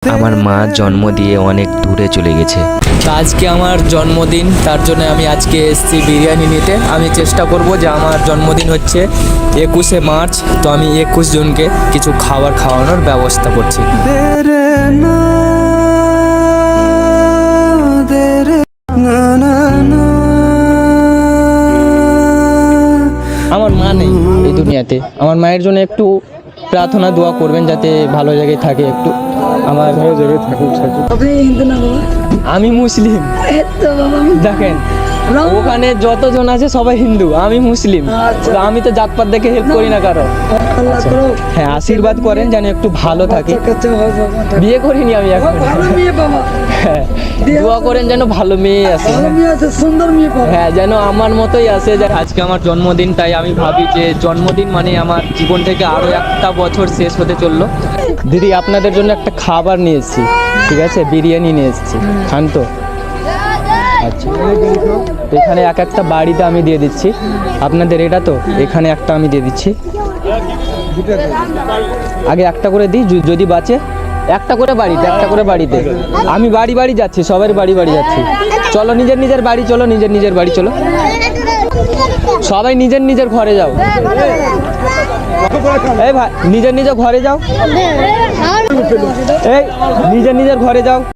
আমার মা জন্ম দিয়ে অনেক দূরে চলে গেছে। আজকে আমার জন্মদিন, তার জন্য আমি আজকে এসেছি বিরিয়ানি নিতে। আমি চেষ্টা করব যে আমার জন্মদিন হচ্ছে 21শে মার্চ, তো আমি 21 জনকে কিছু খাবার খাওয়ানোর ব্যবস্থা করছি। আমার মা নেই এই দুনিয়াতে, আমার মায়ের জন্য একটু প্রার্থনা দোয়া করবেন যাতে ভালো জায়গায় থাকে, একটু আমার ভালো জায়গায় থাকুক। আমি মুসলিম, দেখেন ওখানে যতজন আছে সবাই হিন্দু, আমি মুসলিম, তো আমি তো জাতপাত দেখে হেল্প করি না কারো। হ্যাঁ, আশীর্বাদ করেন যেন একটু ভালো থাকে। বিয়ে করিনি আমি এখন। হ্যাঁ, দোয়া করেন যেন ভালো মেয়ে আসে, সুন্দর মেয়ে। হ্যাঁ যেন আমার মতোই আসে। আজকে আমার জন্মদিন, তাই আমি ভাবি যে জন্মদিন মানে আমার জীবন থেকে আরো একটা বছর শেষ হতে চললো। দিদি, আপনাদের জন্য একটা খাবার নিয়ে এসেছি, ঠিক আছে? বিরিয়ানি নিয়ে এসেছি, খান তো? আচ্ছা, এখানে এক একটা বাড়িতে আমি দিয়ে দিচ্ছি আপনাদের, এটা তো এখানে একটা আমি দিয়ে দিচ্ছি। আগে একটা করে দিই, যদি বাঁচে একটা করে বাড়িতে, একটা করে বাড়িতে। আমি বাড়ি বাড়ি যাচ্ছি, সবার বাড়ি বাড়ি যাচ্ছি। চলো নিজের নিজের বাড়ি চলো, নিজের নিজের বাড়ি চলো, সবাই নিজের নিজের ঘরে যাও। এই ভাই, নিজের নিজের ঘরে যাও, এই নিজের নিজের ঘরে যাও।